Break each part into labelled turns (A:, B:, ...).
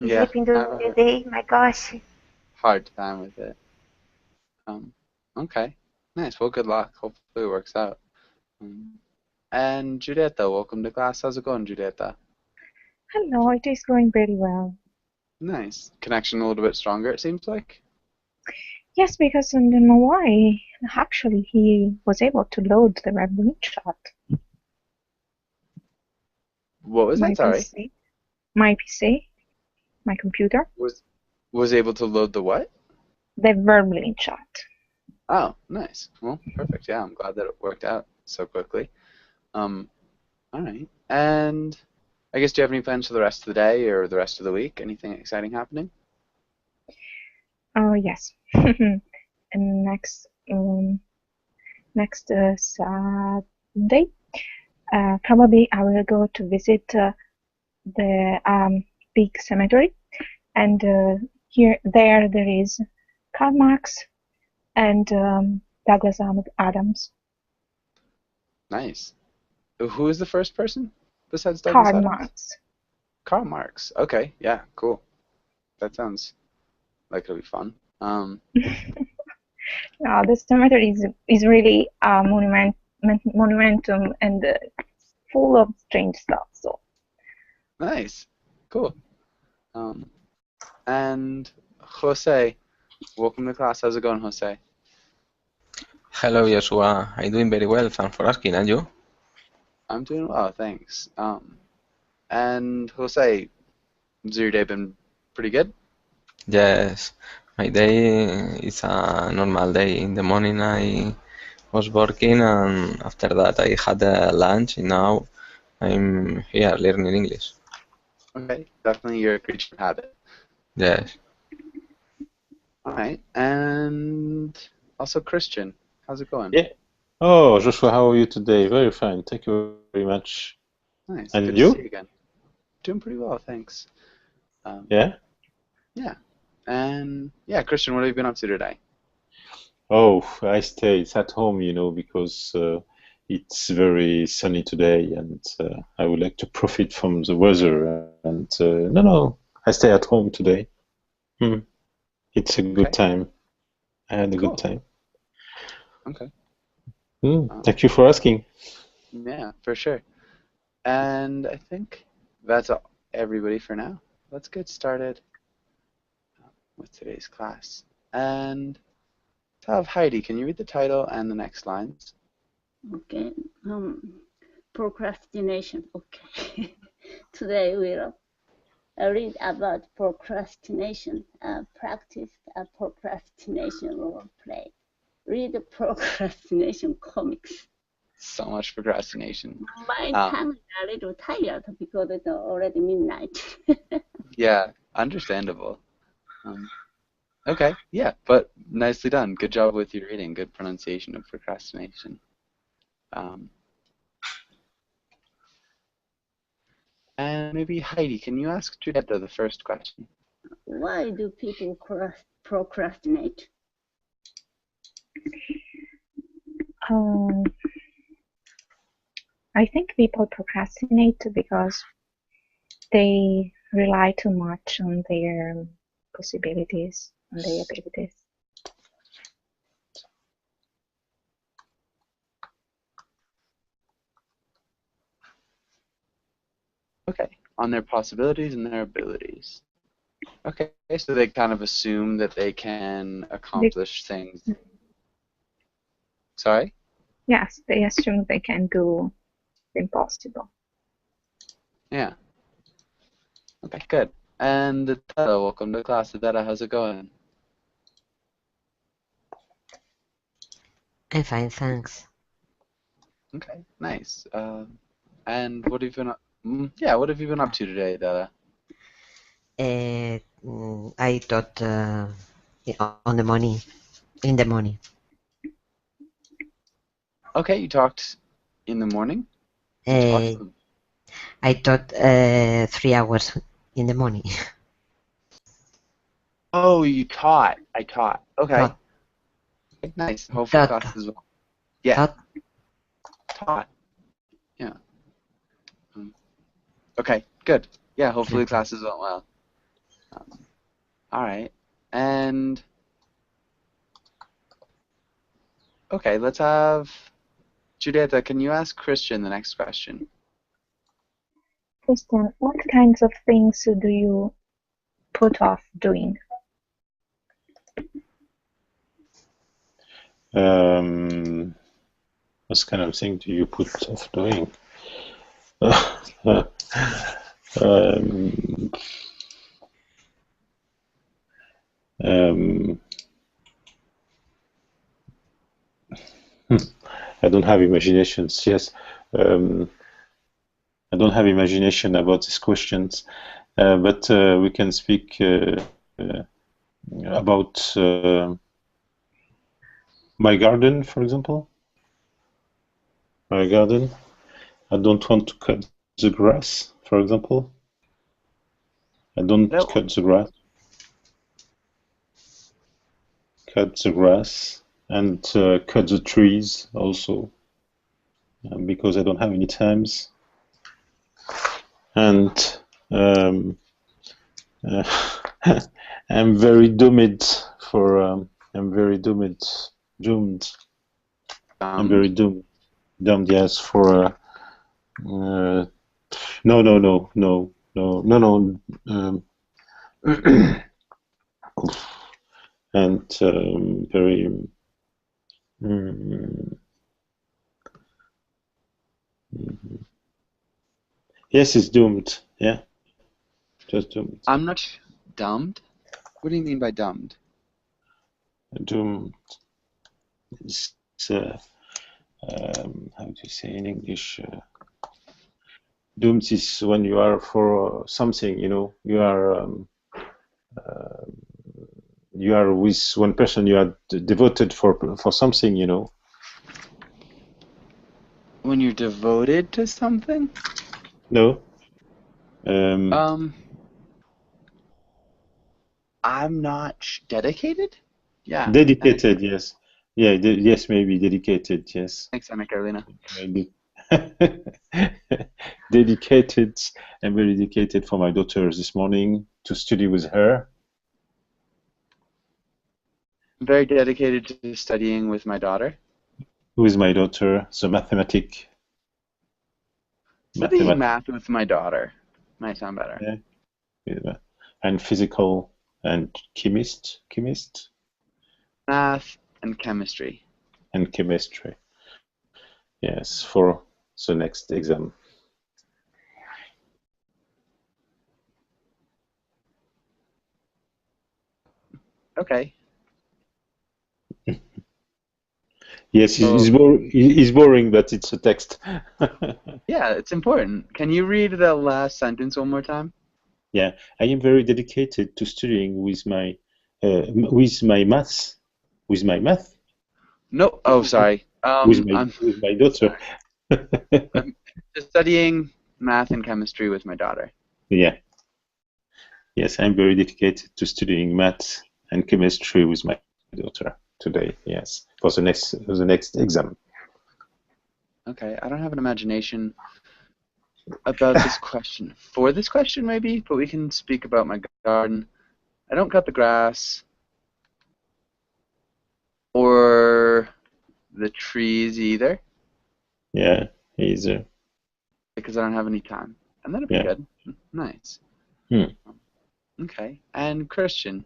A: Yeah,
B: sleeping
A: I
B: during
A: have
B: the
A: a
B: day. My gosh.
A: hard time with it. Um, okay, nice. Well, good luck. Hopefully it works out. Um, and Giulietta, welcome to class. How's it going, Giulietta?
C: Hello, it is going very well.
A: Nice. Connection a little bit stronger, it seems like.
C: Yes, because I don't know why. Actually, he was able to load the web chat.
A: What was
C: My
A: that? Sorry.
C: PC, my PC, my computer,
A: Was was able to load the what?
C: the verbally chat.
A: Oh, nice. Well, perfect. Yeah, I'm glad that it worked out so quickly. Um, all right. And I guess do you have any plans for the rest of the day or the rest of the week? Anything exciting happening?
C: Oh yes. And next Saturday, probably I will go to visit the big cemetery, and there is Karl Marx and Douglas Adams.
A: Nice. Who is the first person besides Douglas
C: Karl
A: Adams?
C: Marx.
A: Karl Marx. Okay. Yeah. Cool. That sounds like it'll be fun.
C: The cemetery is really a monumentum and full of strange stuff. So
A: Nice. Cool. Um, and Jose, welcome to class. How's it going, Jose?
D: Hello, Joshua. I'm doing very well. Thanks for asking. And you?
A: I'm doing well, thanks. And Jose, has your day been pretty good?
D: Yes, my day is a normal day. In the morning, I was working, and after that, I had a lunch. And now I'm here learning English.
A: Okay, definitely you're a creature of habit.
D: Yes.
A: All right, and also Christian, how's it going?
E: Yeah. Oh, Joshua, how are you today? Very fine. Thank you very much.
A: Nice,
E: And
A: good to see you
E: you?
A: again. Doing pretty well, thanks. Um,
E: Yeah?
A: yeah, and yeah, Christian, what have you been up to today?
E: Oh, I stayed at home, because it's very sunny today, and I would like to profit from the weather. And no, I stay at home today. Hmm. It's a good
A: Okay,
E: time. I had a good
A: cool.
E: time.
A: Okay.
E: Thank you for asking.
A: Yeah, for sure. And I think that's everybody for now. Let's get started with today's class. And to have Heidi, can you read the title and the next lines?
F: Okay. Procrastination. Okay. Today we'll read about procrastination. Practice a procrastination role play. Read procrastination comics.
A: So much procrastination.
F: My time is a little tired because it's already midnight.
A: Yeah, understandable. Okay, yeah, but nicely done. Good job with your reading. Good pronunciation of procrastination. And maybe Heidi, can you ask Giulietta the first question?
F: Why do people procrastinate?
C: I think people procrastinate because they rely too much on their possibilities and their abilities.
A: Okay, on their possibilities and their abilities. Okay, so they kind of assume that they can accomplish things. Sorry?
C: Yes, they assume they can do the impossible.
A: Yeah. Okay, good. And Tara, welcome to class. Tara, how's it going?
B: I'm fine, thanks.
A: Okay, nice. And what have you been up? Yeah, what have you been up to today, Tara?
B: I taught on the morning, in the morning.
A: Okay, you talked in the morning?
B: I taught 3 hours in the morning.
A: Oh, you taught. I taught. Okay.
B: Taught.
A: Okay, nice. Hopefully
B: Taught.
A: class as well. Yeah.
B: Taught.
A: Taught. Yeah. Okay, good. Yeah, hopefully
B: Okay.
A: classes went well. All right. And okay, let's have Julieta, can you ask Christian the next question?
C: Christian, what kinds of things do you put off doing?
E: What kind of thing do you put off doing? um, um, I don't have imaginations. Yes, I don't have imagination about these questions, but we can speak about my garden, for example. My garden. I don't want to cut the grass, for example. I don't
A: No.
E: cut the grass. Cut the grass and cut the trees also, because I don't have any times. And I'm very doomed for. I'm very doomed. Doomed. I'm very doomed. Doomed. Yes. For. No. No. No. No. No. No. No. And very. Yes, it's doomed. Yeah. Just doomed.
A: I'm not dumbed. What do you mean by dumbed?
E: Doomed. It's how to say in English? Doomed is when you are for something. You are with one person. You are devoted for something.
A: When you're devoted to something?
E: No.
A: I'm not dedicated? Yeah.
E: Dedicated, yes. Yeah, yes, maybe dedicated, yes.
A: Thanks, Anna Carolina.
E: Maybe. Dedicated. I'm very dedicated for my daughter this morning to study with her.
A: I'm very dedicated to studying with my daughter.
E: With my daughter, the mathematic.
A: Studying math with my daughter might sound better.
E: Yeah. And physical and chemist.
A: Math and chemistry.
E: And chemistry. Yes, for the next exam.
A: Okay.
E: Yes, it's boring, but it's a text.
A: Yeah, it's important. Can you read the last sentence one more time?
E: Yeah, I am very dedicated to studying with my maths. With my math?
A: No. Oh, sorry.
E: With my daughter.
A: I'm studying math and chemistry with my daughter.
E: Yeah. Yes, I'm very dedicated to studying math and chemistry with my daughter today. Yes, for the next exam.
A: Okay, I don't have an imagination about this question. For this question, maybe, but we can speak about my garden. I don't cut the grass or the trees either.
E: Yeah, either.
A: Because I don't have any time. And that'll be good. Nice. Okay. And Christian.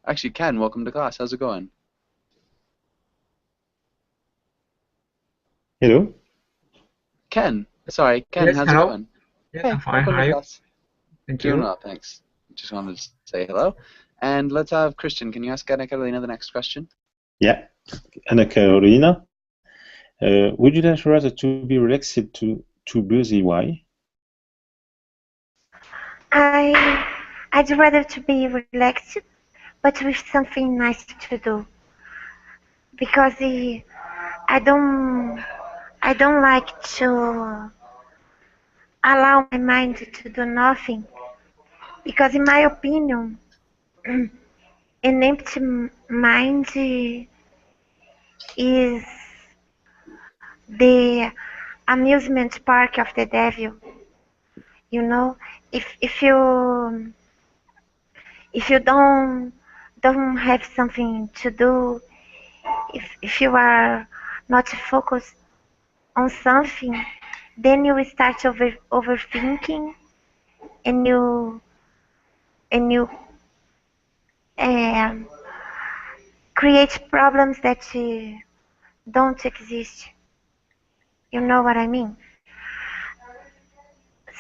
A: Actually, Ken, welcome to class. How's it going?
E: Hello?
A: Ken. Sorry, Ken,
G: Yes,
A: how's
G: hello.
A: it going?
G: Yeah,
A: Hey,
G: I'm fine.
A: welcome
G: How are
A: to
G: you?
A: class.
G: Thank
A: Doing
G: you.
A: well, thanks. Just wanted to say hello. And let's have Christian. Can you ask Anna Carolina the next question?
E: Yeah. Anna Carolina, would you like rather to be relaxed to busy? Why?
H: I'd rather to be relaxed, but with something nice to do. Because I don't like to allow my mind to do nothing. Because in my opinion, an empty mind is the amusement park of the devil. You know, if If you don't have something to do, if you are not focused on something, then you will start overthinking, and you um, create problems that don't exist. You know what I mean?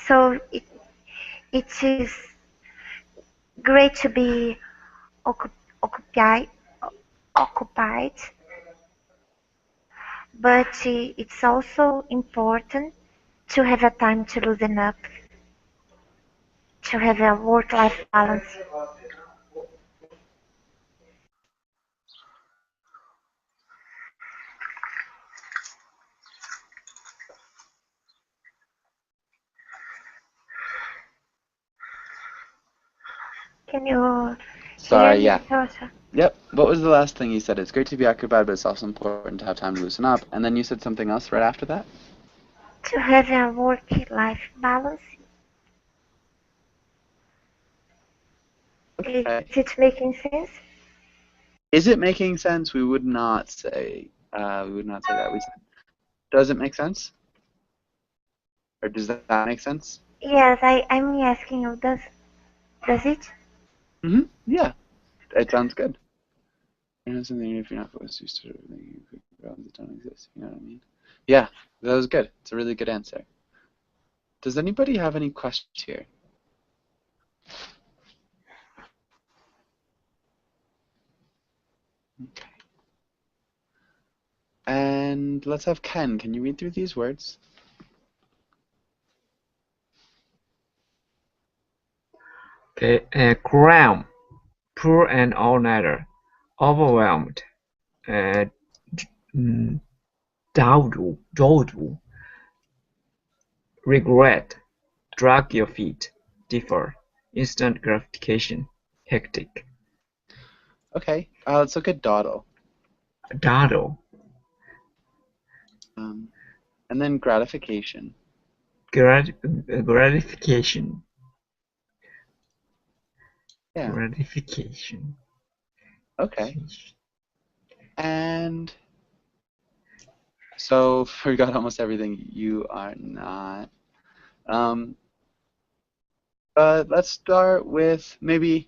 H: So it is great to be occupied, occupied, but it's also important to have a time to loosen up, to have a work-life balance. Can you hear
A: Sorry,
H: me,
A: yeah.
H: Sasha?
A: Yep. What was the last thing you said? It's great to be occupied, but it's also important to have time to loosen up. And then you said something else right after that?
H: To have a work-life balance. Is
A: Okay.
H: it making sense?
A: Is it making sense? We would not say that. Does it make sense? Or does that make sense?
H: Yes, I'm asking you, does it?
A: Yeah. It sounds good. You know something if you're not supposed to start thinking problems that don't exist. You know what I mean? Yeah, that was good. It's a really good answer. Does anybody have any questions here? Okay. And let's have Ken. Can you read through these words?
G: Okay, cram, poor and all-nighter, overwhelmed, uh, dawdle, regret, drag your feet, differ, instant gratification, hectic,
A: Okay. Let's look at dawdle.
G: dawdle,
A: And then gratification.
G: gratification,
A: Yeah.
G: gratification.
A: Okay. And so we got almost everything. You are not. But let's start with maybe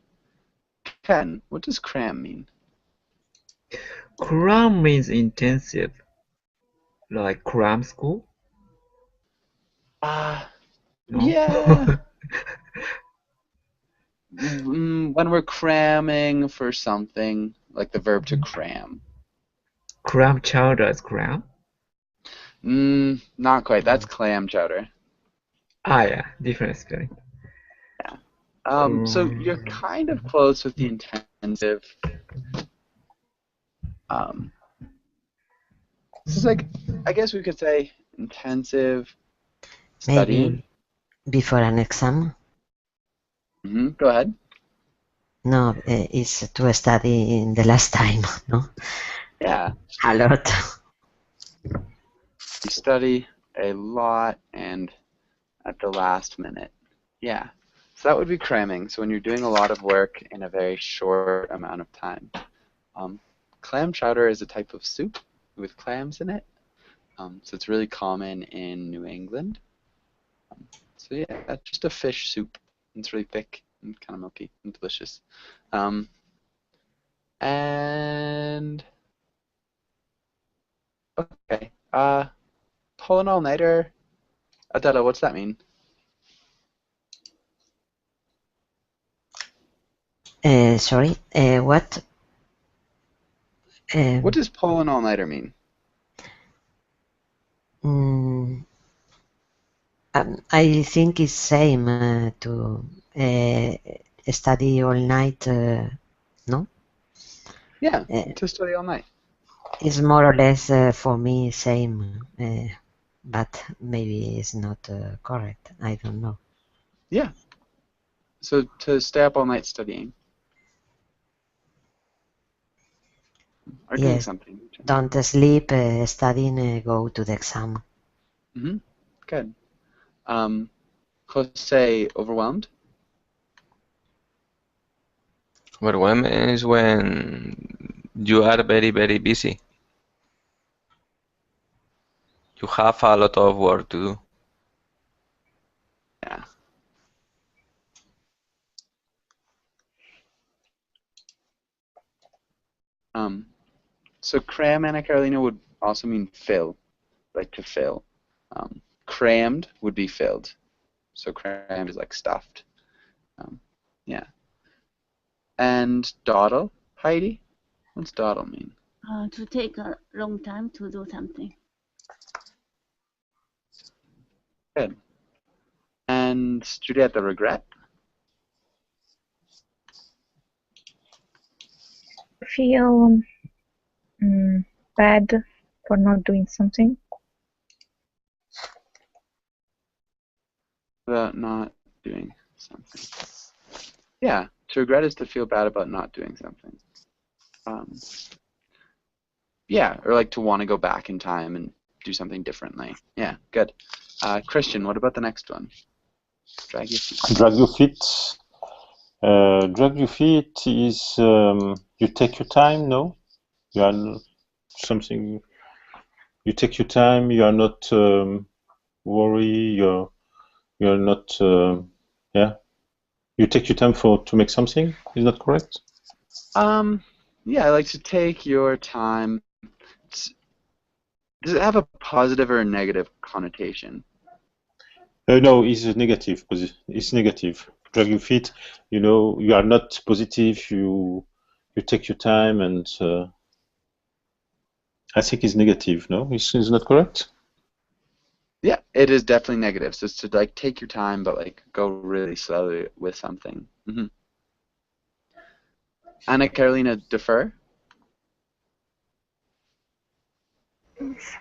A: Ken. What does cram mean?
G: Cram means intensive, like cram school?
A: Ah,
G: No?
A: yeah. When we're cramming for something, like the verb to cram.
G: Cram chowder is cram?
A: Not quite. That's clam chowder.
G: Ah, yeah, different spelling.
A: Yeah. So you're
G: Cram.
A: kind of close with the intensive. Um, this is like, I guess we could say intensive studying.
B: Maybe before an exam?
A: Go ahead.
B: No, it's to study in the last time, no?
A: Yeah.
B: A lot.
A: You study a lot and at the last minute. Yeah. So that would be cramming. So when you're doing a lot of work in a very short amount of time. Clam chowder is a type of soup with clams in it. So it's really common in New England. So yeah, just a fish soup. It's really thick and kind of milky and delicious. Um, and okay, pull an all-nighter. Adela, what's that mean?
B: Sorry, what?
A: What does pull an all-nighter mean?
B: Mm, I think it's same to study all night, no?
A: Yeah, to study all night.
B: It's more or less for me same, but maybe it's not correct. I don't know.
A: Yeah. So to stay up all night studying or doing
B: Yes,
A: something.
B: don't sleep, studying, go to the exam.
A: Good. Jose, overwhelmed?
D: Overwhelmed is when you are very, very busy. You have a lot of work to do.
A: Yeah. So cram, Anna Carolina, would also mean fill, like to fill. Crammed would be filled. So crammed is like stuffed. Yeah. And dawdle, Heidi? What's dawdle mean?
F: To take a long time to do something.
A: Good. And Juliet, the regret?
C: Feel bad for not doing something.
A: About not doing something. Yeah, to regret is to feel bad about not doing something. Yeah, or like to want to go back in time and do something differently. Yeah, good. Christian, what about the next one? Drag your feet.
E: Drag your feet. Drag your feet is you take your time. No, you are something. You take your time. You are not worry. You're not. Yeah. You take your time to make something. Is that correct?
A: Yeah, I like to take your time. Does it have a positive or a negative connotation?
E: No, it's a negative. It's negative. Drag your feet. You know, you are not positive. You take your time, and I think it's negative. No, is not correct.
A: Yeah, it is definitely negative. So it's to like take your time, but like go really slowly with something. Anna Carolina, defer.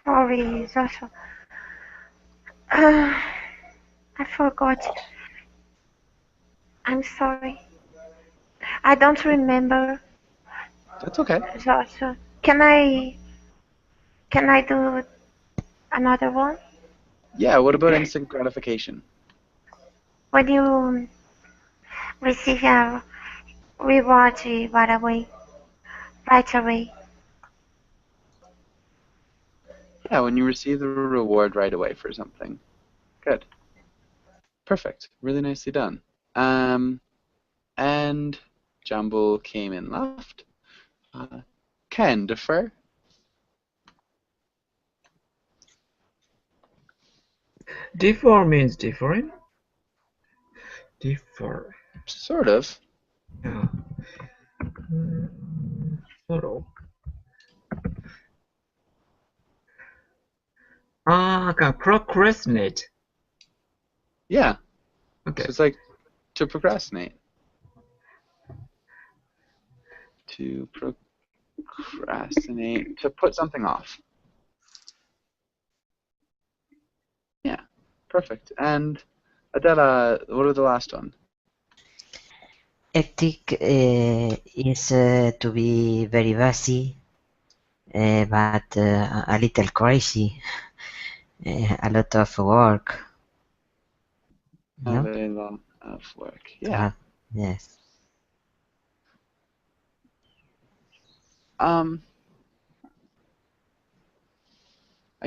H: Sorry, Joshua. I forgot. I'm sorry. I don't remember,
A: That's okay.
H: Joshua. Can I do another one?
A: Yeah, what about instant gratification?
H: When you receive a reward right away.
A: Yeah, when you receive the reward right away for something. Good. Perfect. Really nicely done. And Jumble came in left. Ken, defer?
G: Differ means different. Differ.
A: Sort of.
G: Yeah. Sort of. Okay. Procrastinate.
A: Yeah.
G: Okay.
A: So it's like to procrastinate. To procrastinate. To put something off. Yeah. Perfect. And Adela, what are the last one?
B: Hectic is to be very busy, but a little crazy, a lot of work.
A: Have
B: No?
A: a lot of work. Yeah.
B: Yes.
A: I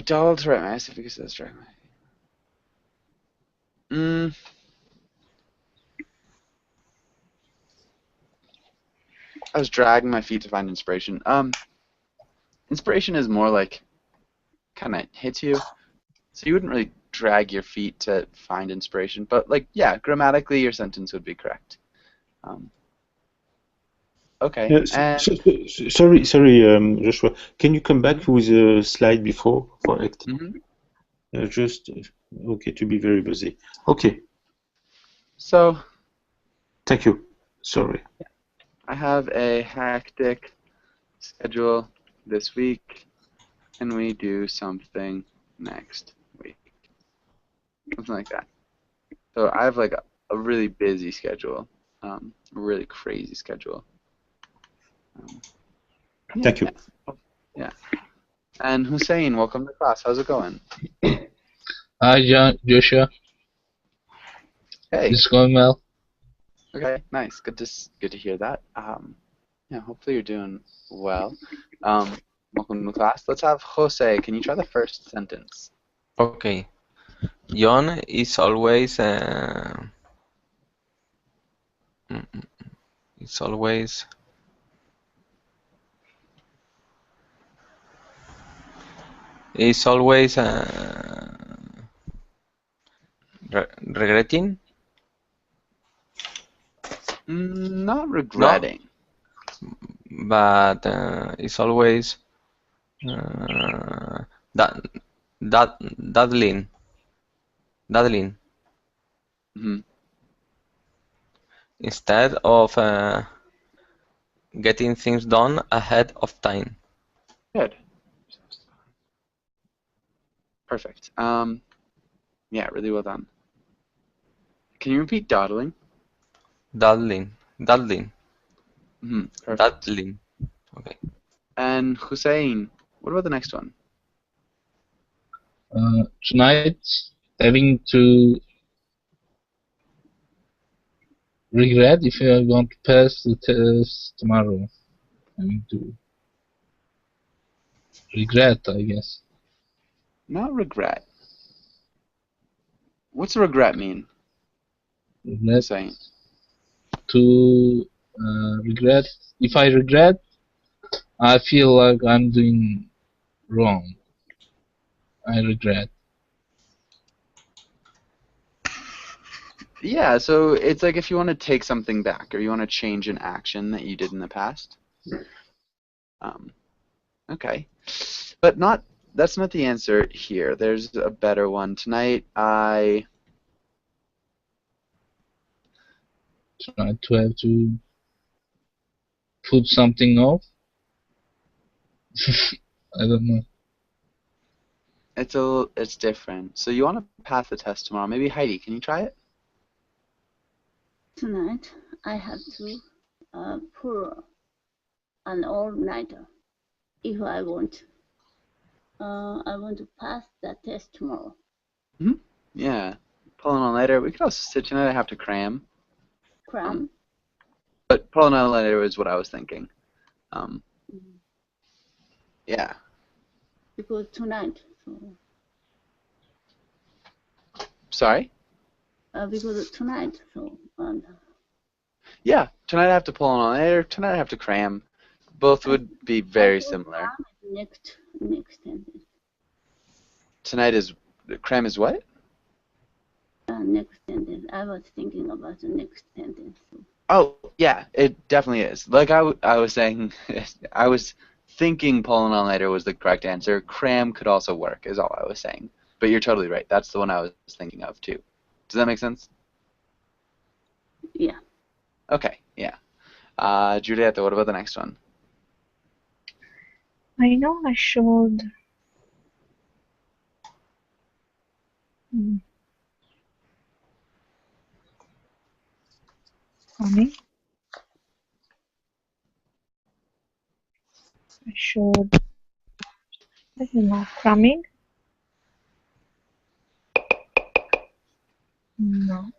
A: dawdled to write my essay because I was dragging my feet. I was dragging my feet to find inspiration. Inspiration is more like kind of hits you. So you wouldn't really drag your feet to find inspiration, but like, yeah, grammatically your sentence would be correct. Okay, and
E: Sorry, Joshua. Can you come back with a slide before for act? Just okay to be very busy. Okay.
A: So
E: Thank you. Sorry.
A: I have a hectic schedule this week. Can we do something next week? Something like that. So I have like a really busy schedule, a really crazy schedule.
E: Thank you.
A: Yeah. And Hussein, welcome to class. How's it going?
I: Hi, Joshua.
A: Hey.
I: It's going well.
A: Okay, nice. Good to hear that. Yeah, hopefully you're doing well. Welcome to class. Let's have Jose. Can you try the first sentence?
D: Okay. John is always mm, mm, is always is always regretting.
A: Not
D: No,
A: regretting.
D: but it's always uh, that daddling, daddling
A: Hmm.
D: instead of getting things done ahead of time.
A: Good. Perfect. Yeah, really well done. Can you repeat dawdling?
D: Daddling, daddling,
A: Perfect.
D: daddling. Okay.
A: And Hussein, what about the next one?
I: Tonight, having to regret if I want to pass the test tomorrow. Having to regret, I guess.
A: Not regret. What's regret mean,
I: Regret
A: Hussein?
I: to regret. If I regret, I feel like I'm doing wrong. I regret.
A: Yeah, so it's like if you want to take something back or you want to change an action that you did in the past. Um, okay. But that's not the answer here. There's a better one. Tonight I
I: Try to have to put something off. I don't know.
A: it's different. So you want to pass the test tomorrow. Maybe Heidi, can you try it?
F: Tonight, I have to pull an all-nighter if I want to pass that test tomorrow.
A: Yeah. Pulling all nighter. We could also say tonight I have to cram.
F: Cram?
A: But pulling all nighter is what I was thinking. Yeah.
F: Because tonight, so
A: Sorry?
F: because tonight, so
A: Yeah. Tonight I have to pull an all nighter. Tonight I have to cram. Both would be very similar.
F: Next sentence.
A: Tonight is cram is what?
F: Next sentence. I was thinking about the next sentence.
A: Oh, yeah, it definitely is. Like I was saying, I was thinking pulling all nighter was the correct answer. Cram could also work, is all I was saying. But you're totally right. That's the one I was thinking of too. Does that make sense?
F: Yeah.
A: Okay, yeah. Julieta, what about the next one?
C: I know I should. Honey, I should. I don't know. Cramming? No.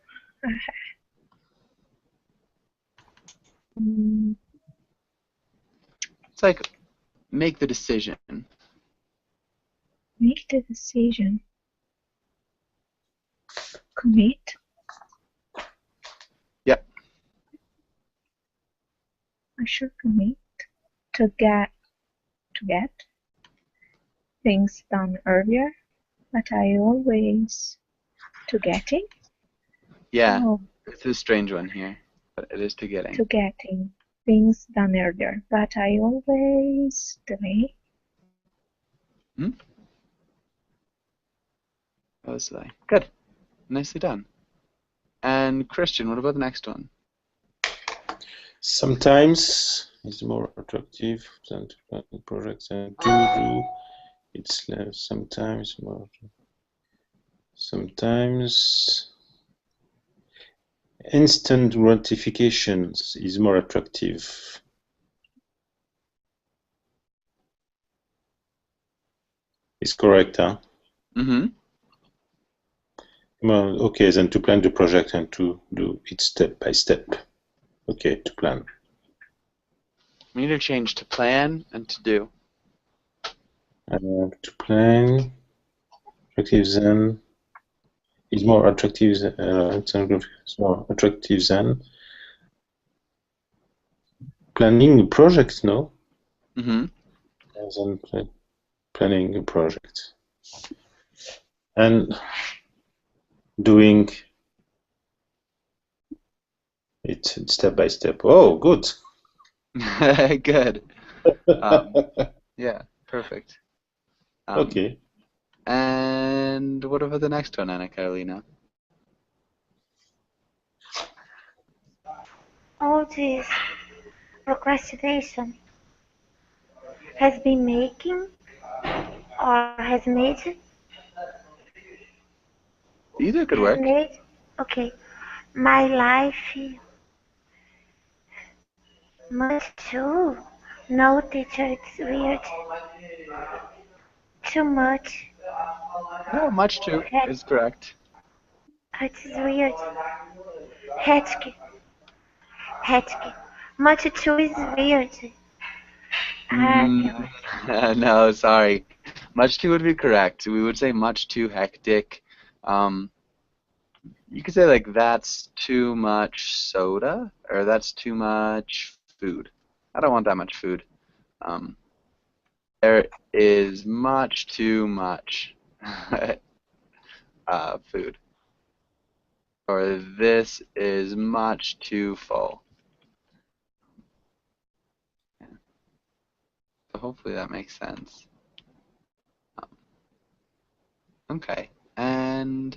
A: It's like make the decision.
C: Make the decision. Commit.
A: Yep.
C: I should commit to get things done earlier, but I always to getting.
A: Yeah.
C: Oh,
A: It's a strange one here, but it is to getting.
C: to getting things done earlier, but I always delay.
A: Good. Nicely done. And Christian, what about the next one?
E: Sometimes it's more attractive than to plan projects and to do. It's less. Sometimes more. Sometimes instant gratifications is more attractive. It's correct, huh?
A: Mm-hmm.
E: Well, okay, then to plan the project and to do it step by step. Okay, to plan.
A: We need to change to plan and to do.
E: To plan, attractive than is more attractive. It's more attractive than planning a project. No,
A: Mm-hmm.
E: than planning a project and doing it step by step. Oh, good.
A: Good. Yeah, perfect.
E: Okay.
A: And what about the next one, Anna Carolina?
H: All this procrastination has been making or
A: Either could
H: has
A: work.
H: made okay my life much too. No, teacher, it's weird. Too much.
A: No, much too is correct.
H: It's weird. Hectic. Hectic. Much too is weird.
A: Mm, no, sorry. Much too would be correct. We would say much too hectic. Um, you could say like that's too much soda or that's too much food. I don't want that much food. Um, there is much too much food. Or this is much too full. Yeah. So hopefully that makes sense. Okay. And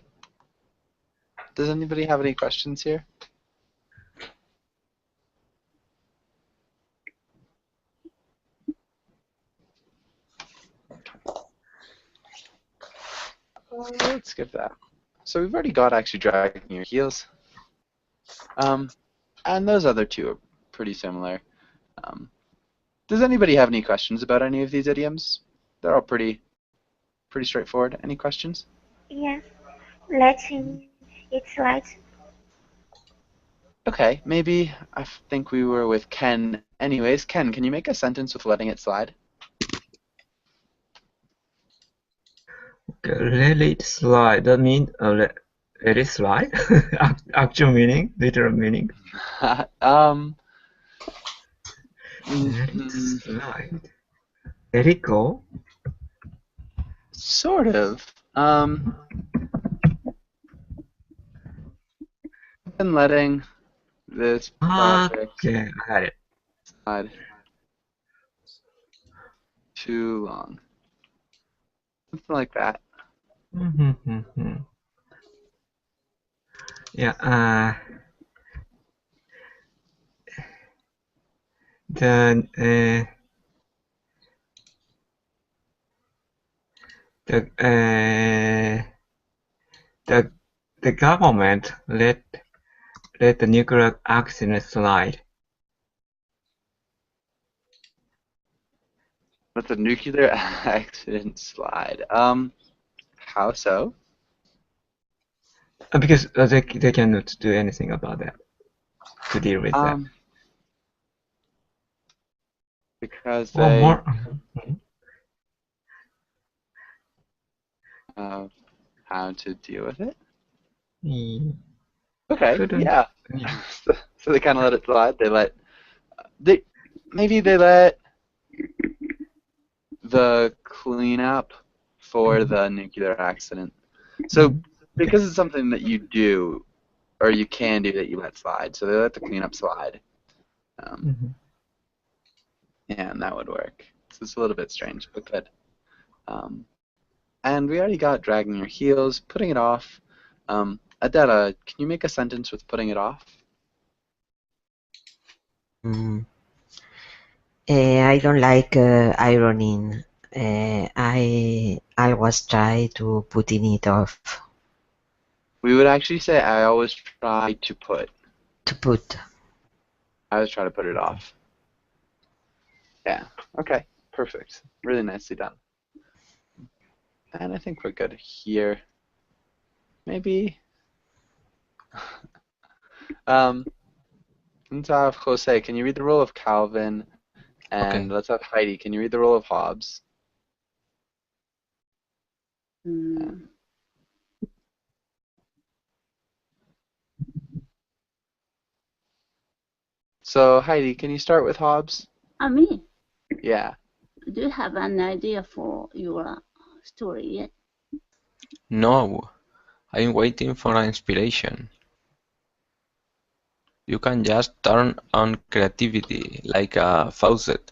A: does anybody have any questions here? Let's skip that. So we've already got actually dragging your heels. And those other two are pretty similar. Um, does anybody have any questions about any of these idioms? They're all pretty straightforward. Any questions?
H: Yes. Letting it slide.
A: Okay, maybe I think we were with Ken. Anyways, Ken, can you make a sentence with letting it slide?
G: Okay, let it slide. That means let it slide. Actual meaning, literal meaning.
A: um,
G: Let it slide. Let it go.
A: sort of. Been letting this project
G: Okay, I got it.
A: slide too long. Something like that.
G: Yeah. The the the the government let the nuclear accident slide.
A: Let the nuclear accident slide. How so?
G: Because they cannot do anything about that to deal with that.
A: Because
G: One
A: they
G: more.
A: how to deal with it.
G: Mm,
A: Okay,
G: couldn't.
A: yeah.
G: Yeah.
A: So they kind of let it slide. They maybe they let the cleanup for the nuclear accident. So because it's something that you do or you can do that you let slide, so they let the cleanup slide. Yeah, and that would work. So it's a little bit strange, but good. And we already got dragging your heels, putting it off. Adela, can you make a sentence with putting it off?
B: I don't like ironing. I always try to putting it off.
A: We would actually say I always try to put.
B: To put.
A: I always try to put it off. Yeah. Okay. Perfect. Really nicely done. And I think we're good here. Maybe. Let's have Jose. Can you read the role of Calvin? And
D: Okay.
A: let's have Heidi. Can you read the role of Hobbes?
F: Mm,
A: So Heidi, can you start with Hobbes?
F: me,
A: Yeah.
F: do you have an idea for your story yet?
D: No, I'm waiting for inspiration. You can just turn on creativity like a faucet.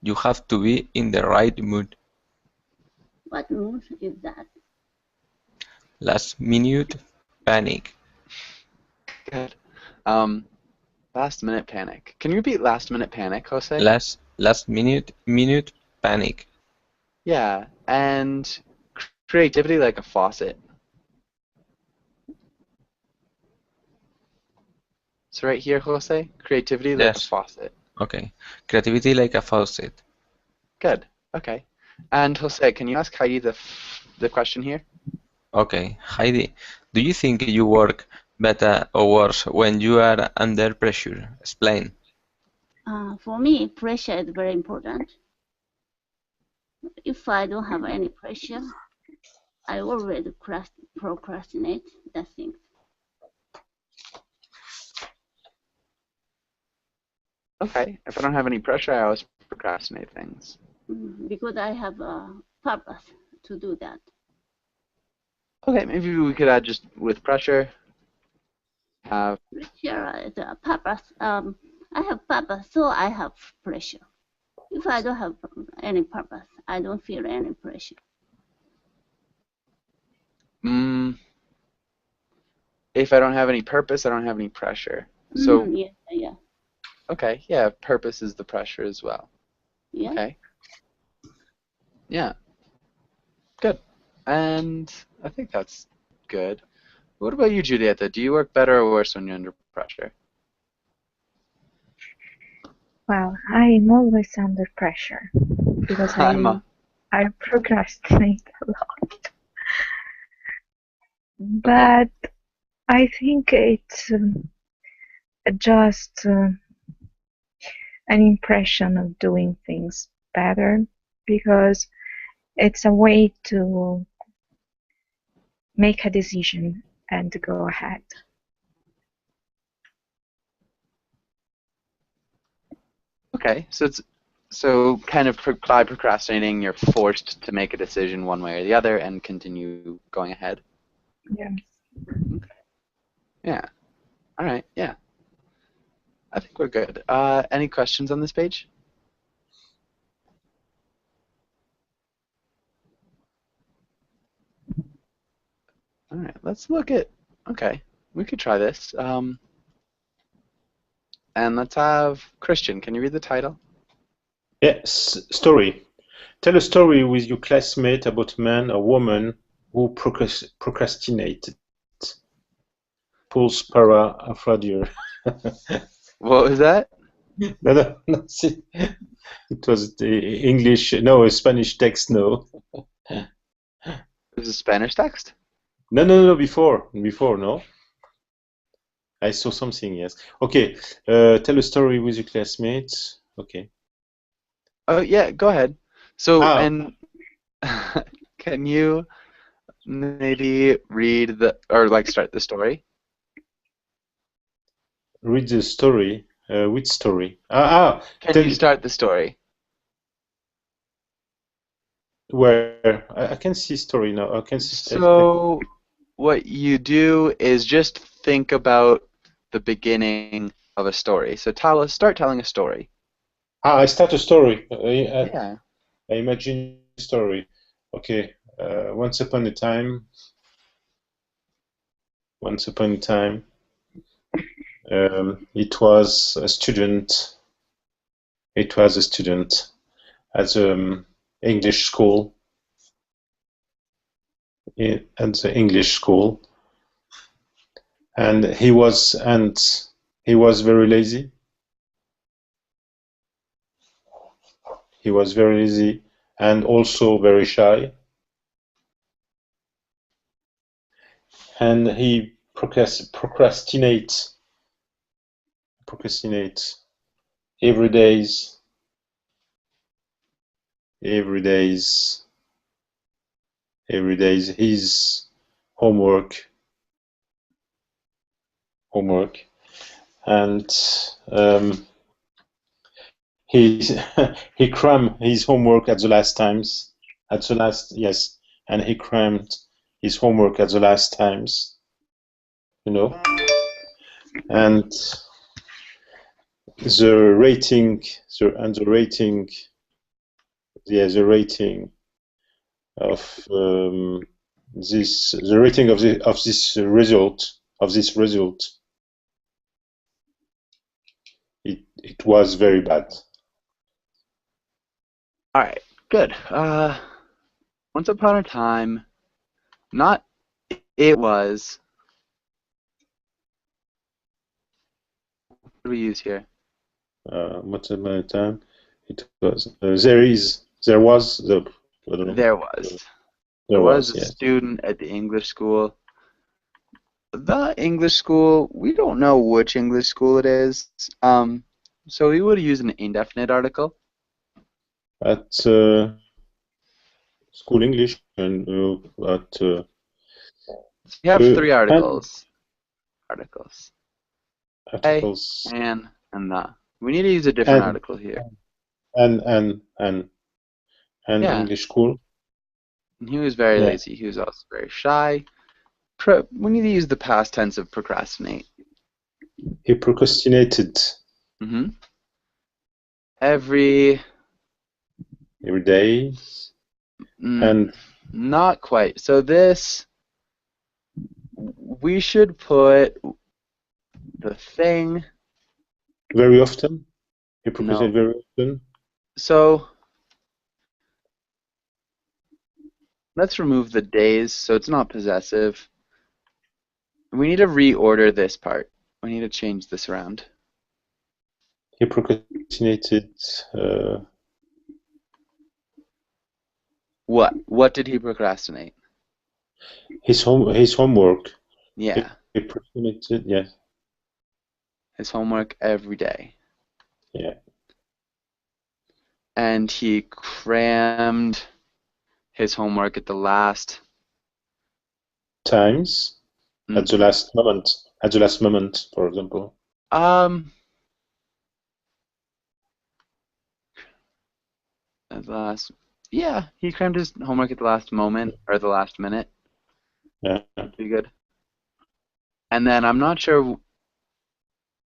D: You have to be in the right mood.
F: What mood is that?
D: Last minute panic.
A: Good. Last minute panic. Can you repeat last minute panic, Jose?
D: Last minute panic.
A: Yeah. And creativity like a faucet. So right here, Jose, creativity like a
D: Yes.
A: faucet.
D: Okay. Creativity like a faucet.
A: Good. Okay. And Jose, can you ask Heidi the question here?
D: Okay. Heidi, do you think you work better or worse when you are under pressure? Explain.
F: For me, pressure is very important. If I don't have any pressure, I always procrastinate the things.
A: Okay. If I don't have any pressure, I always procrastinate things.
F: Because I have a purpose to do that.
A: Okay, maybe we could add just with pressure, have
F: Pressure is a purpose. I have purpose, so I have pressure. If I don't have any purpose, I don't feel any pressure.
A: If I don't have any purpose, I don't have any pressure. So,
F: Yeah.
A: okay, yeah, purpose is the pressure as well.
F: Yeah.
A: Okay. Yeah. Good. And I think that's good. What about you, Julieta? Do you work better or worse when you're under pressure?
C: Well, I'm always under pressure because
A: I'm a,
C: I procrastinate a lot.
A: okay.
C: But I think it's just an impression of doing things better because it's a way to make a decision and to go ahead.
A: Okay. So kind of by procrastinating, you're forced to make a decision one way or the other and continue going ahead.
C: Yeah.
A: Okay. Yeah. All right. Yeah. I think we're good. Any questions on this page? All right. Let's look at. Okay. We could try this. And let's have Christian. Can you read the title?
E: Yes, story. Tell a story with your classmate about a man or woman who procrastinated. Pulse para afradir.
A: What was that?
E: No, see, it was the English, no, a Spanish text, no.
A: It was a Spanish text?
E: No, before, no. I saw something, yes. Okay, tell a story with your classmates. Okay.
A: Oh, yeah, go ahead. So,
E: Ah,
A: and can you maybe read or like start the story?
E: read the story. Which story?
A: Can you start the story?
E: Where? I can see story now. I can see.
A: So, what you do is just think about the beginning of a story. So, start telling a story.
E: I start a story.
A: Yeah.
E: I imagine a story. Okay. Once upon a time, it was a student. It was a student at English school. At the English school, and he was very lazy. He was very lazy and also very shy. And he procrastinates procrastinate every days, his homework, and he he crammed his homework at the last times, yes, and he crammed his homework at the last times, you know, and the rating, the rating, the rating of the rating of this result, it was very bad.
A: All right, good. Once upon a time, not it was. What do we use here?
E: Once upon a time, it was. There was the. I don't know.
A: There was.
E: There
A: There was
E: was,
A: a
E: yes.
A: student at the English school. The English school, we don't know which English school it is. So we would use an indefinite article.
E: At school English and at
A: We have three
E: and
A: articles. Articles.
E: articles
A: And the. We need to use a different article here.
E: and
A: Yeah.
E: English school.
A: And he was very
E: Yeah.
A: lazy. He was also very shy. We need to use the past tense of procrastinate.
E: He procrastinated
A: Mm-hmm. Every
E: day. And
A: not quite. So this, we should put the thing.
E: Very often. He procrastinated very often.
A: So let's remove the days so it's not possessive. We need to reorder this part. We need to change this around.
E: He procrastinated.
A: What? What did he procrastinate?
E: His homework.
A: Yeah.
E: He procrastinated. Yeah.
A: His homework every day.
E: Yeah.
A: And he crammed his homework at the last
E: times. At the last moment. At the last moment, for example.
A: At the last. Yeah, he crammed his homework at the last moment or the last minute.
E: Yeah.
A: Pretty good. And then I'm not sure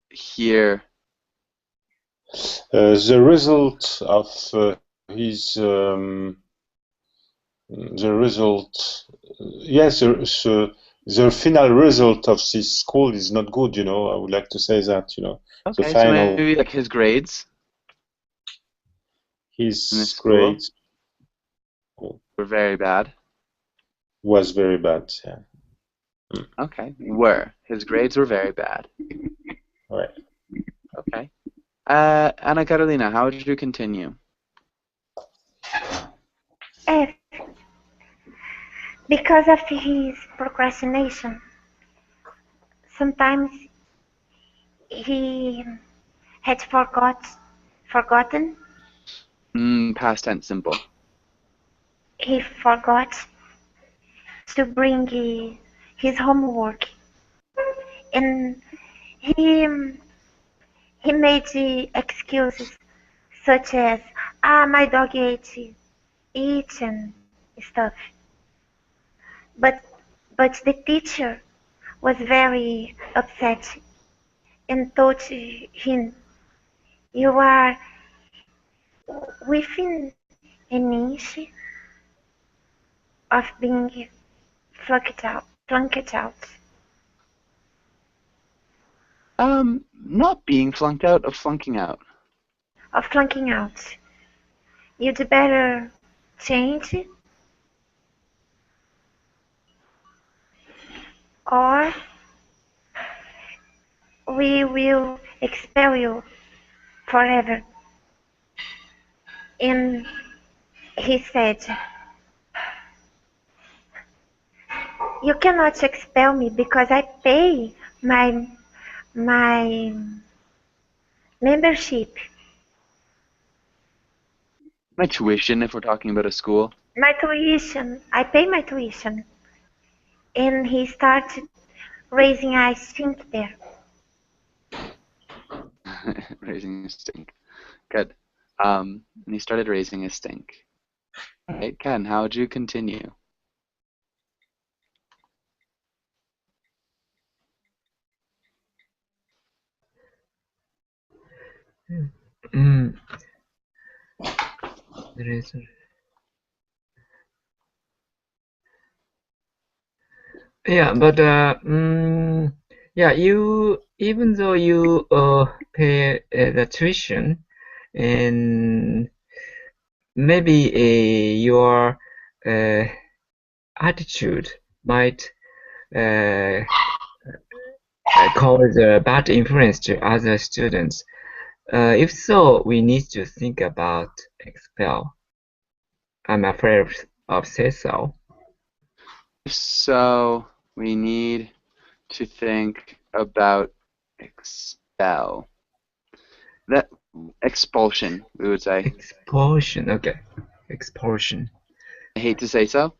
A: here.
E: The result of his the result, yes, the final result of this school is not good. You know, I would like to say that. You know,
A: Okay,
E: the final.
A: so maybe like his grades.
E: His grades
A: were very bad.
E: Was very bad. Yeah.
A: Okay, his grades were very bad.
E: Right.
A: Okay. Anna Carolina, how did you continue?
H: F. Because of his procrastination, sometimes he had forgotten.
A: Past tense simple.
H: He forgot to bring his homework, and he made excuses such as, my dog ate it and stuff. But the teacher was very upset and told him, you are within an inch of being flunked out.
A: Not being flunked out, of flunking out.
H: Of flunking out. You'd better change, or we will expel you forever. And he said, you cannot expel me because I pay my Membership.
A: My tuition, if we're talking about a school.
H: My tuition. I pay my tuition. And he started raising a stink there.
A: Raising a stink. Good. And he started raising a stink. Right, Ken, how would you continue?
G: Mm, there is. Yeah, but yeah, you even though you pay the tuition, and maybe your uh, attitude might uh, cause a bad influence to other students. If so, we need to think about expel. I'm afraid of say so.
A: If so, we need to think about expel. That expulsion, we would say.
G: Expulsion, okay. Expulsion.
A: I hate to say so.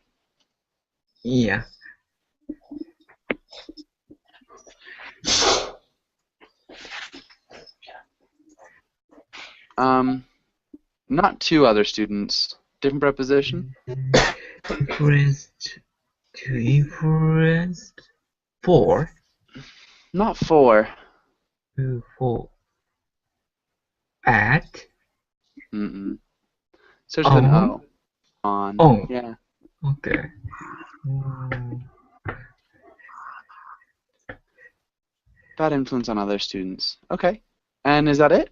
G: Yeah.
A: Not two other students. Different preposition?
G: Influenced to influence for
A: Not four.
G: for at
A: Mm-mm. Starts with an
G: on
A: O. On.
G: on.
A: Yeah.
G: Okay. Mm,
A: Bad influence on other students. Okay. And is that it?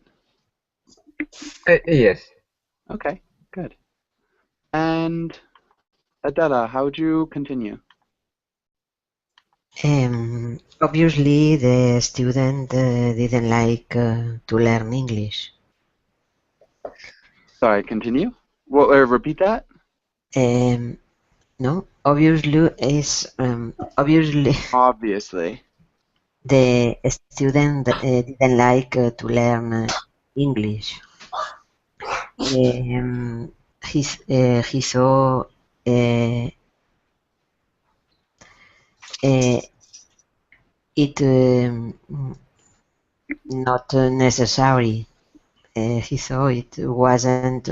G: yes.
A: Okay. Good. And Adela, how would you continue?
B: Obviously, the student didn't like to learn English.
A: Sorry, continue. What? Repeat that.
B: No, obviously is obviously
A: Obviously.
B: the student didn't like to learn English. He saw it not necessary. He saw it wasn't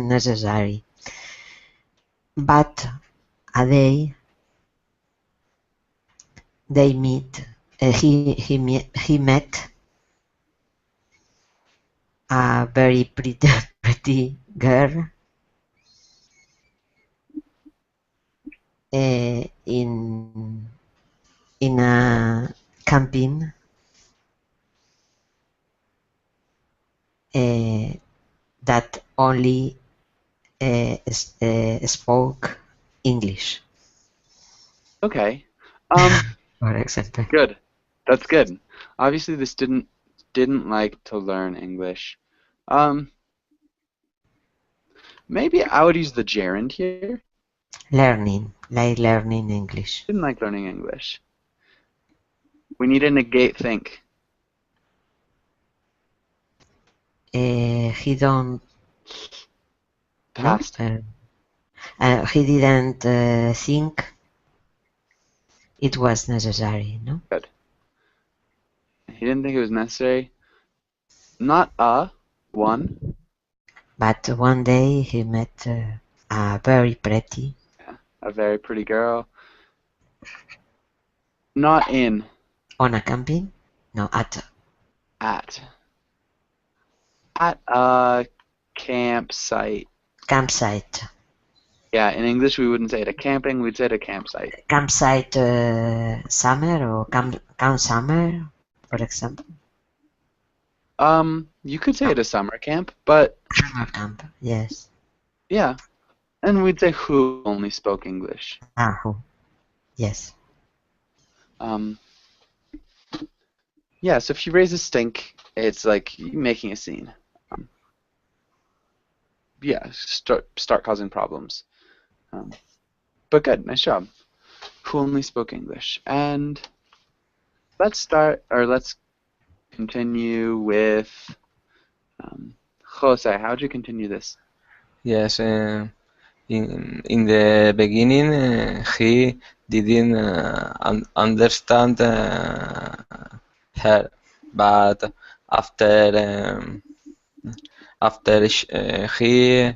B: necessary. But a day they meet. He met a very pretty girl in a camping that only spoke English.
A: Okay.
B: For example.
A: Good. That's good. Obviously, the student didn't like to learn English. Um, Maybe I would use the gerund here.
B: Learning, like learning English.
A: Didn't like learning English. We need to negate think.
B: He don't
A: Past.
B: he didn't think it was necessary, no?
A: Good. He didn't think it was necessary. Not a one.
B: But one day he met a very pretty.
A: Yeah, a very pretty girl. Not in.
B: On a camping? No,
A: At. At a campsite.
B: campsite.
A: Yeah, in English we wouldn't say it a camping, we'd say it a campsite.
B: Campsite summer or camp summer, for example.
A: You could say it a summer camp, but
B: Summer camp, yes.
A: yeah. And we'd say who only spoke English.
B: Who? Yes.
A: Yeah, so if you raise a stink, it's like making a scene. Yeah, start causing problems. But good, nice job. Who only spoke English? And let's continue with Jose. How would you continue this?
D: Yes, in the beginning, he didn't understand her, but after he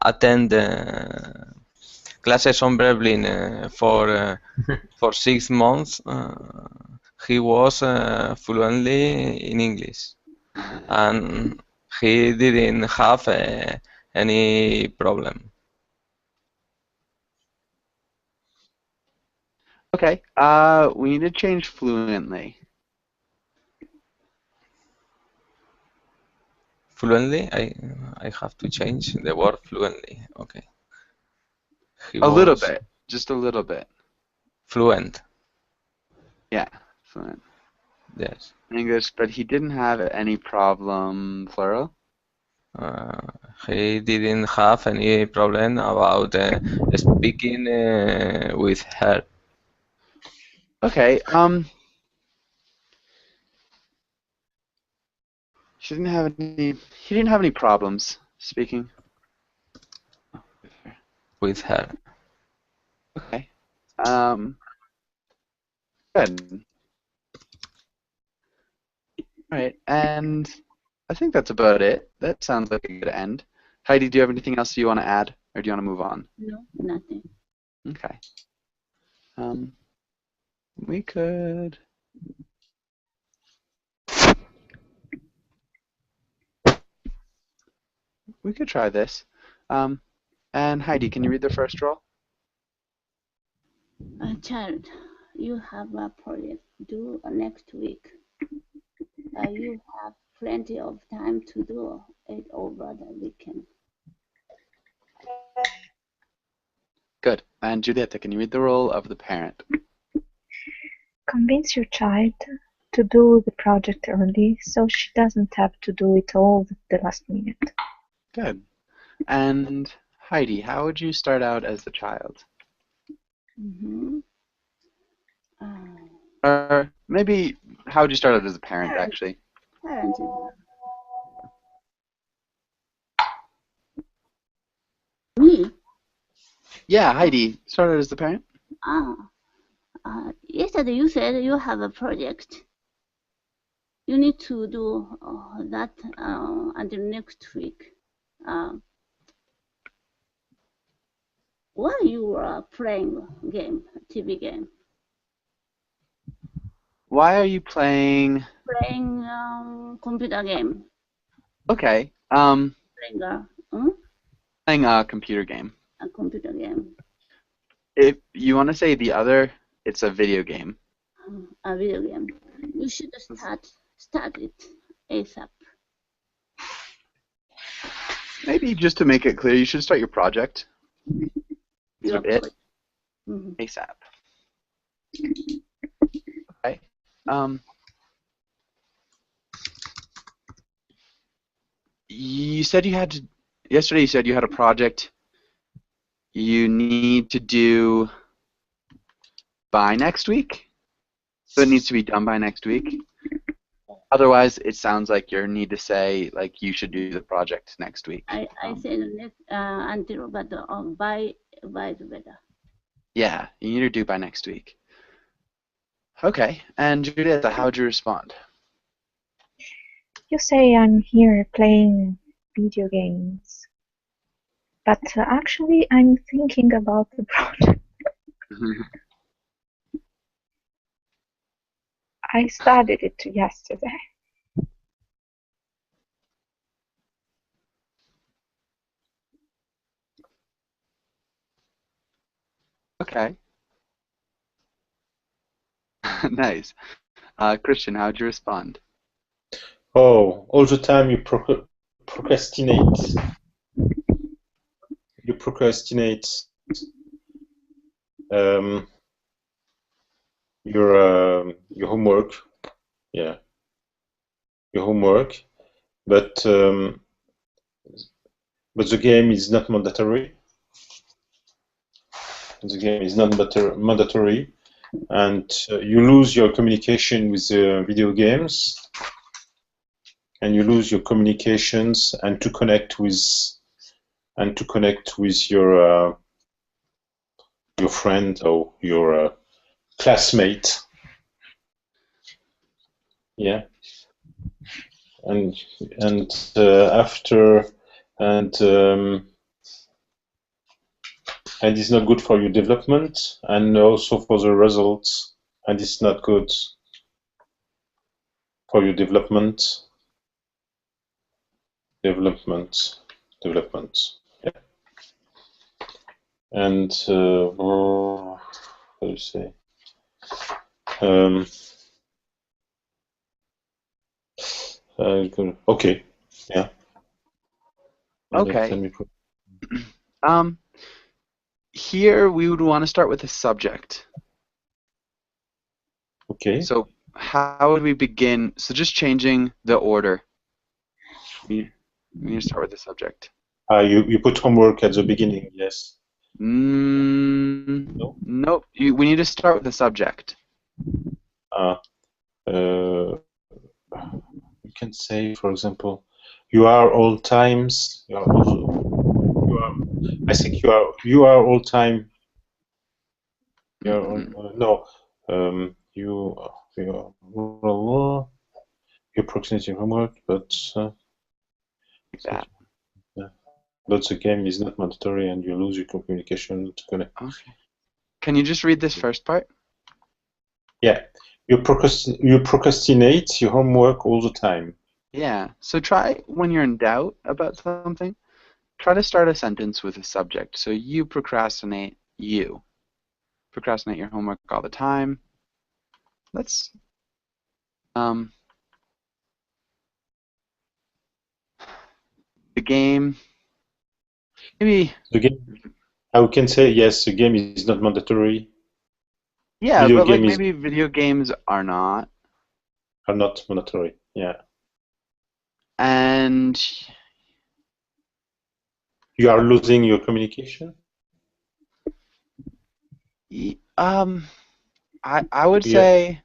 D: attend classes on Berlin for 6 months, he was fluently in English, and he didn't have any problem.
A: Okay. We need to change fluently.
D: Fluently, I have to change the word fluently. Okay. He
A: A little
D: was
A: bit, just a little bit.
D: fluent.
A: Yeah, fluent
D: Yes.
A: in English, but he didn't have any problem, plural.
D: Uh, he didn't have any problem about speaking with her.
A: Okay. She didn't have any. He didn't have any problems speaking.
D: With her.
A: Okay. Good. All right, and I think that's about it. That sounds like a good end. Heidi, do you have anything else you want to add, or do you want to move on?
F: No, nothing.
A: Okay. We could. We could try this. And Heidi, can you read the first roll?
F: Child, you have a project due next week. You have plenty of time to do it over the weekend.
A: Good. And Julieta, can you read the role of the parent?
C: Convince your child to do the project early so she doesn't have to do it all the last minute.
A: Good. And Heidi, how would you start out as the child?
F: Mm-hmm.
A: Or maybe how would you start out as a parent, actually?
F: Parent. Me?
A: Yeah, Heidi, start out as the parent.
F: Yesterday you said you have a project. You need to do that until next week. Why you are playing game, TV game?
A: Why are you playing?
F: Playing computer game.
A: Okay. Playing a computer game.
F: A computer game.
A: If you want to say the other, it's a video game.
F: A video game. You should start it ASAP.
A: Maybe just to make it clear, you should start your project.
F: Your
A: Sort it
F: Mm-hmm.
A: ASAP. Okay. You said you had to. Yesterday, you said you had a project you need to do by next week. So it needs to be done by next week. Otherwise, it sounds like you need to say like you should do the project next week.
F: I said next until but by the better.
A: Yeah, you need to do by next week. Okay, and Julieta, how would you respond?
C: You say I'm here playing video games, but actually I'm thinking about the project. I started it yesterday.
A: Okay. Nice. Christian, how would you respond?
E: Oh, all the time you procrastinate. You procrastinate your homework. Yeah, your homework. But the game is not mandatory. The game is not mandatory, and you lose your communication with video games, and you lose your communications and to connect with your friend or your classmate. Yeah, and after and it's not good for your development and also for the results, and it's not good for your development. Yeah. And what do you say? Okay. Yeah.
A: Okay. Here we would want to start with the subject.
E: Okay.
A: So how would we begin? So just changing the order. We need to start with the subject.
E: You put homework at the beginning, yes.
A: No? Nope. We need to start with the subject.
E: You can say, for example, you are all times. I think you are all time. No. You procrastinate homework, but
A: Like that.
E: but the game is not mandatory, and you lose your communication to connect.
A: Okay. Can you just read this first part?
E: Yeah. You procrastinate your homework all the time.
A: Yeah. So try, when you're in doubt about something, try to start a sentence with a subject. So you procrastinate your homework all the time. Let's the game. Maybe
E: the game. I can say yes. The game is not mandatory.
A: yeah,
E: Video
A: but like
E: game
A: maybe video games are not.
E: are not mandatory. Yeah.
A: And
E: You are losing your communication.
A: I would say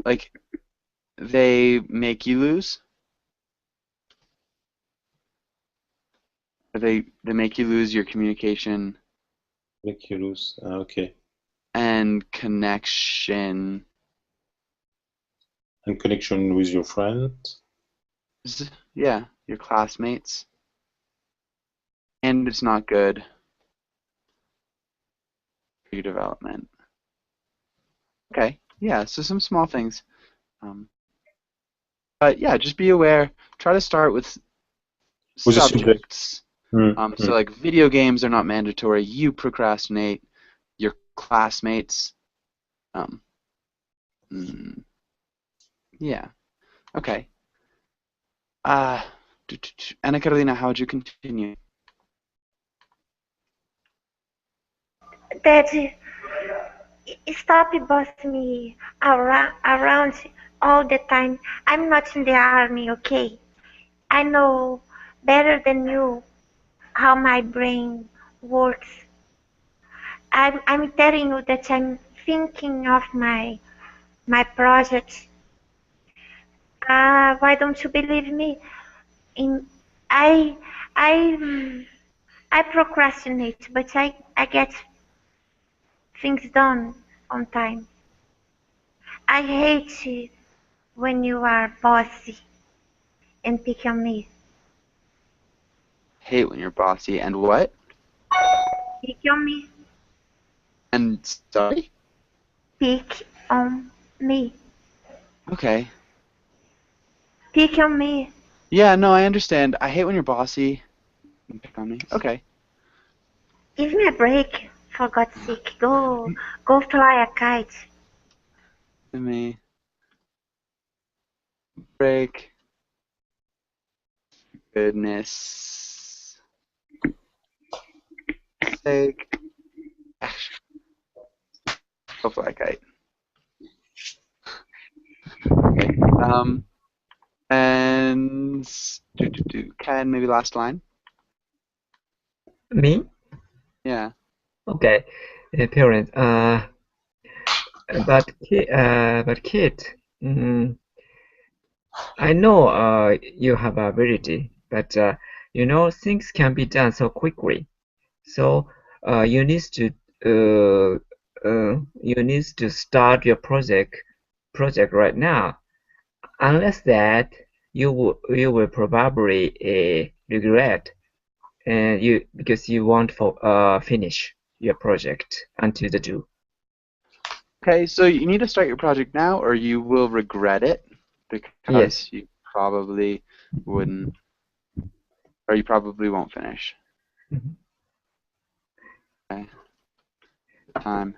A: like they make you lose. Or they make you lose your communication
E: Make you lose. Okay.
A: and connection.
E: And connection with your friend.
A: Yeah, your classmates. And it's not good for your development. Okay, yeah, so some small things. But yeah, just be aware. Try to start with subjects. So like video games are not mandatory. You procrastinate. Your classmates. Yeah. Okay. Anna Carolina, how would you continue?
H: That stop bossing me around all the time. I'm not in the army, okay? I know better than you how my brain works. I'm telling you that I'm thinking of my project. Why don't you believe me? In I I I procrastinate, but I get things done on time. I hate when you are bossy and pick on me.
A: Hate when you're bossy and what?
H: Pick on me.
A: And sorry?
H: Pick on me.
A: Okay.
H: Pick on me.
A: Yeah, no, I understand. I hate when you're bossy and pick on me. Okay.
H: Give me a break, for God's sake. Go fly a kite.
A: Let me break. Goodness sake. Action. Go fly a kite. Okay. And Ken, maybe last line?
G: Me?
A: Yeah.
G: Okay. Parent, but Kate, I know you have ability, but things can be done so quickly. So you need to uh, start your project right now. Unless that, you will probably regret, and because you won't finish your project until the due.
A: Okay, so you need to start your project now, or you will regret it
G: Yes.
A: because you probably wouldn't, or you probably won't finish.
G: Mhm.
A: Okay, time.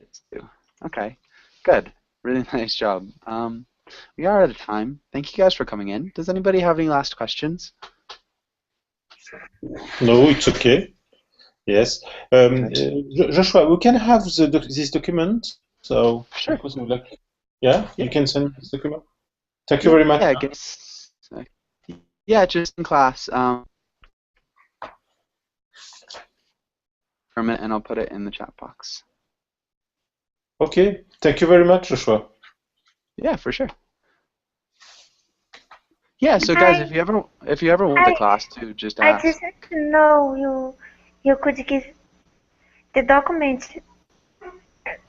A: It's due. Okay, good. Really nice job. We are out of time. Thank you guys for coming in. Does anybody have any last questions?
E: No, it's okay. Yes.
A: Okay.
E: Joshua, we can have this document. So,
A: Sure.
E: because we like, yeah,
A: Yeah.
E: you can send this document. Thank you
A: Yeah,
E: very much.
A: I guess. Yeah, just in class. For a minute, and I'll put it in the chat box.
E: Okay. Thank you very much, Joshua.
A: Yeah, for sure. Yeah, so guys, if you ever want the
H: I
A: class to just
H: I
A: ask.
H: just want to know you could give the documents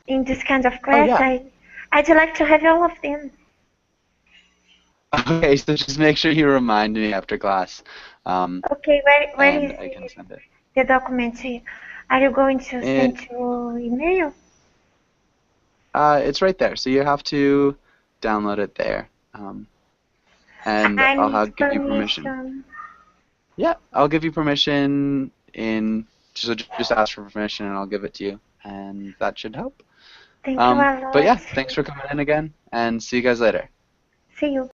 H: in this kind of
A: Oh
H: class.
A: yeah.
H: I'd like to have all of them.
A: Okay, so just make sure you remind me after class,
H: Okay, where
A: and
H: is
A: I can send it.
H: the document? Are you going to send
A: And
H: to email?
A: it's right there, so you have to download it there. And
H: I need
A: give you permission.
H: permission.
A: Yeah, I'll give you permission in. So just ask for permission, and I'll give it to you, and that should help.
H: Thank you a
A: But
H: lot.
A: yeah, thanks for coming in again, and see you guys later.
H: See you.